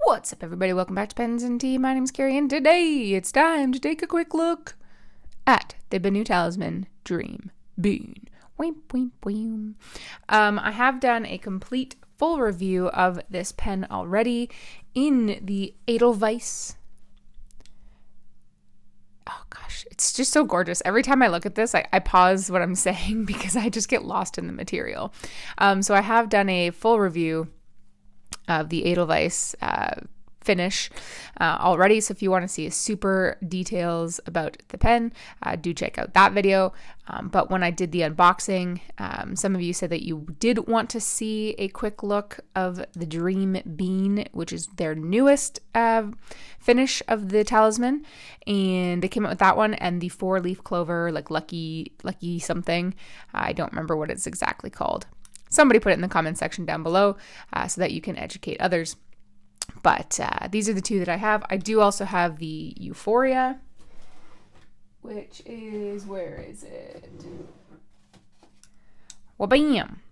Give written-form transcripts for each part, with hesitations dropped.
What's up, everybody? Welcome back to Pens and Tea. My name's Carrie, and today it's time to take a quick look at the BENU Talisman Dream Bean. I have done a complete full review of this pen already in the Edelweiss. Oh gosh, it's just so gorgeous. Every time I look at this, I pause what I'm saying because I just get lost in the material. So I have done a full review of the Edelweiss finish already. So if you want to see super details about the pen, do check out that video. But when I did the unboxing, some of you said that you did want to see a quick look of the Dream Bean, which is their newest finish of the talisman. And they came out with that one and the 4-leaf clover, like lucky something. I don't remember what it's exactly called. Somebody put it in the comment section down below so that you can educate others. But these are the two that I have. I do also have the Euphoria, which is, where is it? Well, bam!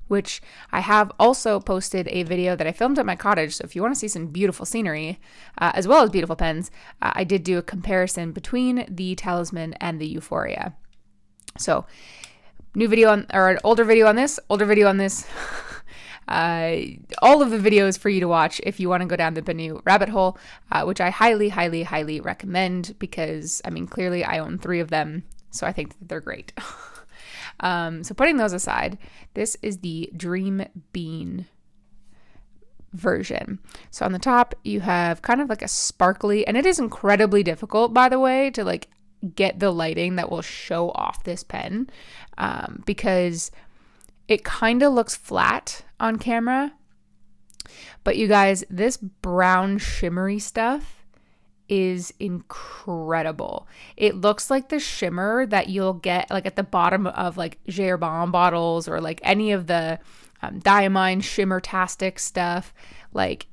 Which I have also posted a video that I filmed at my cottage. So if you want to see some beautiful scenery, as well as beautiful pens, I did do a comparison between the Talisman and the Euphoria. So new video on, or an older video on this. All of the videos for you to watch if you want to go down the BENU rabbit hole, which I highly recommend because, I mean, clearly I own 3 of them, so I think that they're great. So putting those aside, this is the Dream Bean version. So on the top, you have kind of like a sparkly, and it is incredibly difficult, by the way, to like get the lighting that will show off this pen because it kind of looks flat on camera. But you guys, this brown shimmery stuff is incredible. It looks like the shimmer that you'll get like at the bottom of like J.Herbin bottles or like any of the diamine shimmer-tastic stuff. Like,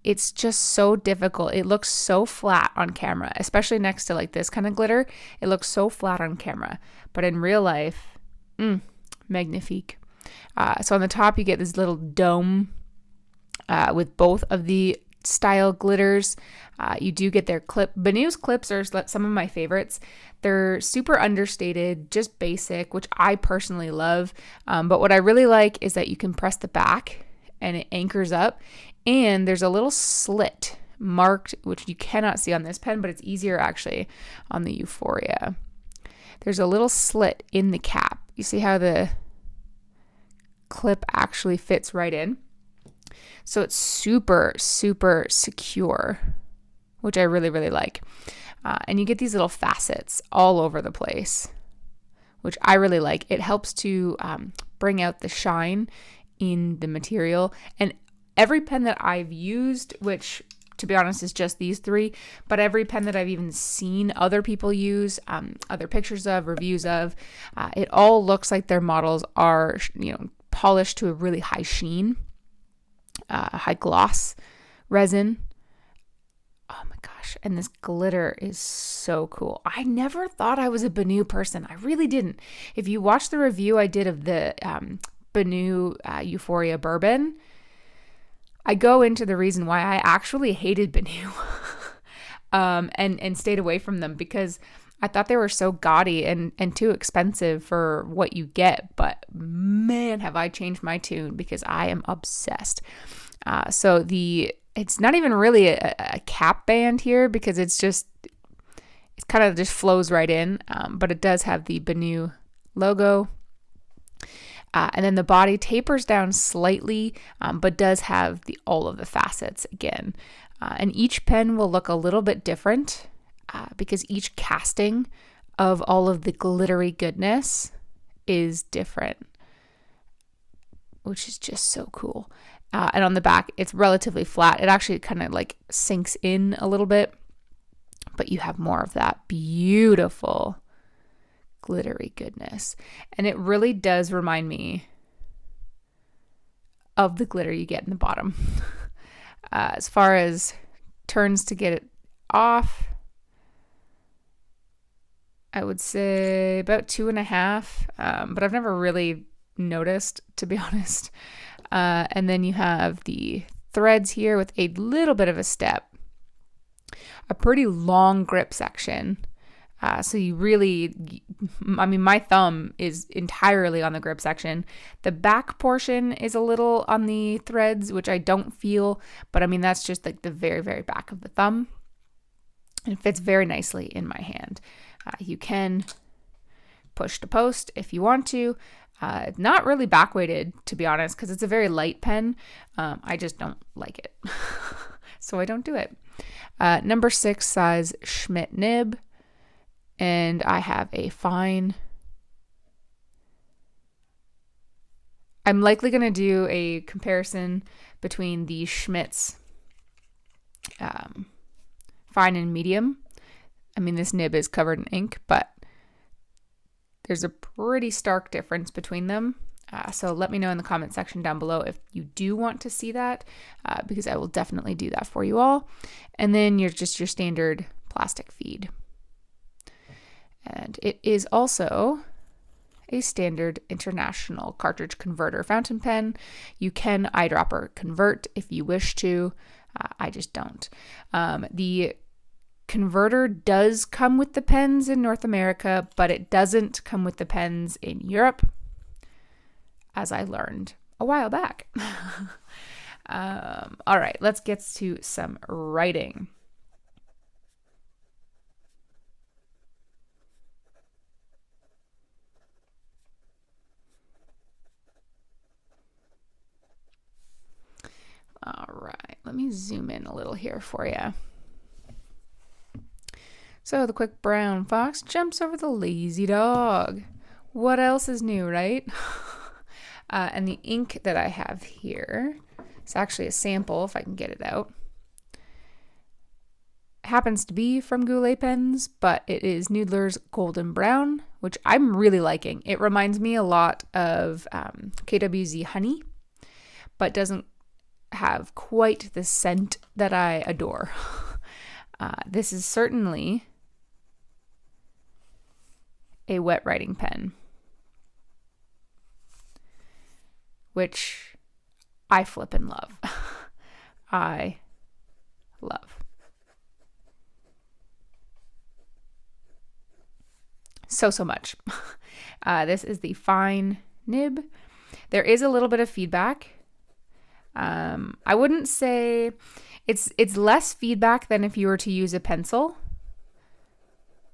it's just so difficult. It looks so flat on camera, especially next to like this kind of glitter. It looks so flat on camera, but in real life, magnifique. So on the top, you get this little dome with both of the style glitters. You do get their clip. BENU's clips are some of my favorites. They're super understated, just basic, which I personally love. But what I really like is that you can press the back and it anchors up. And there's a little slit marked, which you cannot see on this pen, but it's easier actually on the Euphoria. There's a little slit in the cap. You see how the clip actually fits right in? So it's super secure, which I really like. And you get these little facets all over the place, which I really like. It helps to bring out the shine in the material. And every pen that I've used, which to be honest is just these 3, but every pen that I've even seen other people use, other pictures of, reviews of, it all looks like their models are, polished to a really high sheen, high gloss resin. Oh my gosh. And this glitter is so cool. I never thought I was a BENU person. I really didn't. If you watch the review I did of the BENU Euphoria Bourbon, I go into the reason why I actually hated BENU and stayed away from them because I thought they were so gaudy and too expensive for what you get. But man, have I changed my tune because I am obsessed. So it's not even really a cap band here because it kind of just flows right in. But it does have the BENU logo. And then the body tapers down slightly, but does have all of the facets again. And each pen will look a little bit different because each casting of all of the glittery goodness is different, which is just so cool. And on the back, it's relatively flat. It actually kind of like sinks in a little bit, but you have more of that beautiful glittery goodness. And it really does remind me of the glitter you get in the bottom. As far as turns to get it off, I would say about 2.5, but I've never really noticed, to be honest. And then you have the threads here with a little bit of a step, a pretty long grip section. So you really, I mean, my thumb is entirely on the grip section. The back portion is a little on the threads, which I don't feel, but I mean, that's just like the very, very back of the thumb. And it fits very nicely in my hand. You can push to post if you want to. Not really back weighted, to be honest, because it's a very light pen. I just don't like it. So I don't do it. Number 6 size Schmidt Nib. And I have a fine. I'm likely going to do a comparison between the Schmidt's fine and medium. I mean, this nib is covered in ink, but there's a pretty stark difference between them. So let me know in the comment section down below if you do want to see that, because I will definitely do that for you all. And then your standard plastic feed. And it is also a standard international cartridge converter fountain pen. You can eyedropper convert if you wish to. I just don't. The converter does come with the pens in North America, but it doesn't come with the pens in Europe, as I learned a while back. All right, let's get to some writing. All right, let me zoom in a little here for you. So the quick brown fox jumps over the lazy dog. What else is new, right? And the ink that I have here, it's actually a sample if I can get it out. Happens to be from Goulet Pens, but it is Noodler's Golden Brown, which I'm really liking. It reminds me a lot of KWZ Honey, but doesn't have quite the scent that I adore. This is certainly a wet writing pen, which I flip and love. I love. So much. This is the fine nib. There is a little bit of feedback. I wouldn't say it's less feedback than if you were to use a pencil,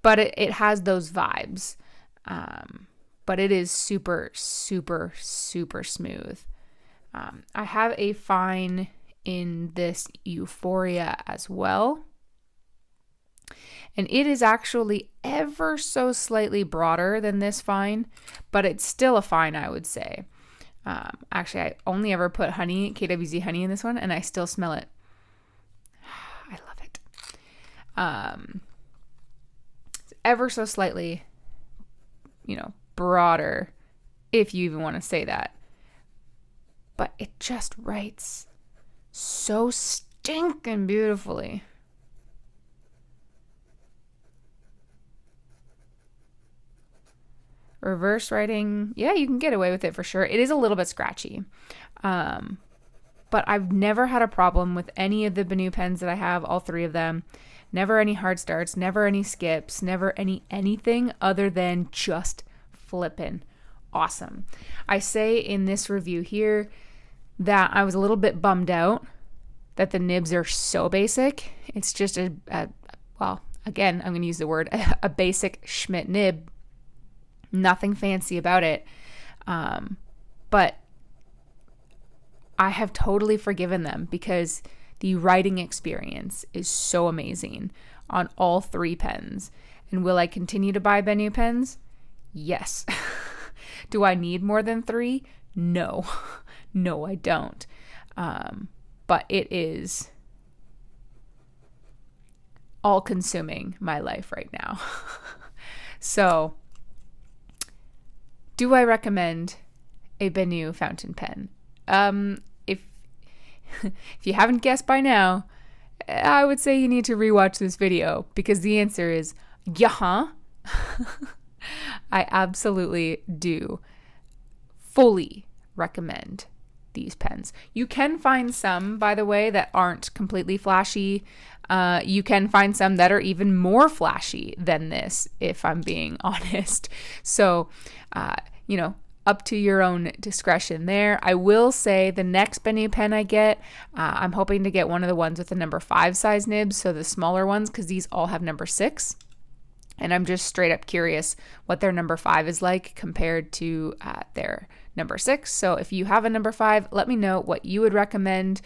but it has those vibes. But it is super, super, super smooth. I have a fine in this Euphoria as well. And it is actually ever so slightly broader than this fine, but it's still a fine, I would say. Actually, I only ever put honey, KWZ honey in this one, and I still smell it. I love it. It's ever so slightly, broader, if you even want to say that. But it just writes so stinking beautifully. Reverse writing, yeah, you can get away with it for sure. It is a little bit scratchy. But I've never had a problem with any of the BENU pens that I have, all 3 of them. Never any hard starts, never any skips, never anything other than just flippin' awesome. I say in this review here that I was a little bit bummed out that the nibs are so basic. It's just well, again, I'm going to use the word, a basic Schmidt nib. Nothing fancy about it. But I have totally forgiven them because the writing experience is so amazing on all 3 pens. And will I continue to buy BENU pens? Yes. Do I need more than 3? No. No, I don't. But it is all consuming my life right now. So, do I recommend a BENU fountain pen? If you haven't guessed by now, I would say you need to rewatch this video because the answer is yeah. I absolutely do fully recommend these pens. You can find some, by the way, that aren't completely flashy. You can find some that are even more flashy than this, if I'm being honest. So, up to your own discretion there. I will say the next BENU pen I get, I'm hoping to get one of the ones with the number 5 size nibs, so the smaller ones, because these all have number 6. And I'm just straight up curious what their number 5 is like compared to their number 6. So if you have a number 5, let me know what you would recommend,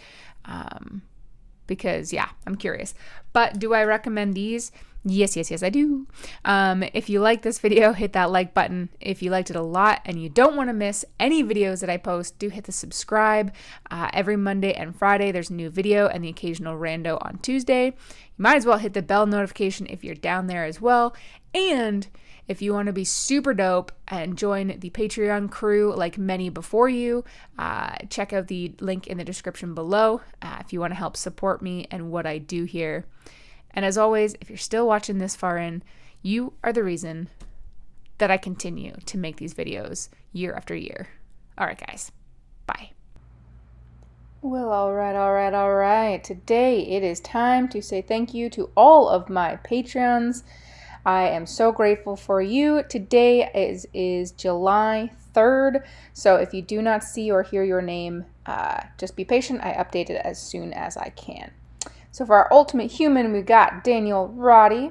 because yeah, I'm curious. But do I recommend these? Yes, I do. If you like this video, hit that like button. If you liked it a lot and you don't want to miss any videos that I post, do hit the subscribe. Every Monday and Friday, there's a new video and the occasional rando on Tuesday. You might as well hit the bell notification if you're down there as well. And if you want to be super dope and join the Patreon crew like many before you, check out the link in the description below if you want to help support me and what I do here. And as always, if you're still watching this far in, you are the reason that I continue to make these videos year after year. All right, guys. Bye. Well, all right. Today it is time to say thank you to all of my Patreons. I am so grateful for you. Today is July 3rd, so if you do not see or hear your name, just be patient. I update it as soon as I can. So for our Ultimate Human, we got Daniel Roddy.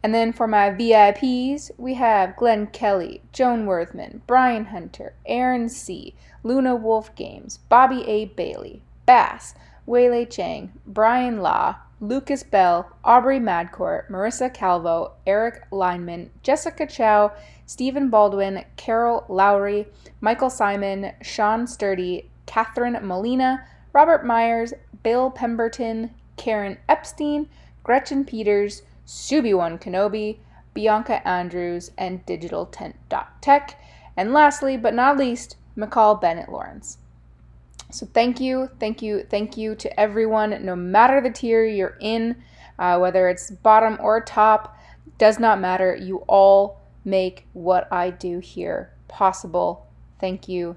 And then for my VIPs, we have Glenn Kelly, Joan Worthman, Brian Hunter, Aaron C., Luna Wolf Games, Bobby A. Bailey, Bass, Waylay Chang, Brian Law, Lucas Bell, Aubrey Madcourt, Marissa Calvo, Eric Lineman, Jessica Chow, Stephen Baldwin, Carol Lowry, Michael Simon, Sean Sturdy, Catherine Molina, Robert Myers, Bill Pemberton, Karen Epstein, Gretchen Peters, Subi1 Kenobi, Bianca Andrews, and Digital10.tech. And lastly, but not least, McCall Bennett Lawrence. So thank you to everyone, no matter the tier you're in, whether it's bottom or top, does not matter. You all make what I do here possible. Thank you.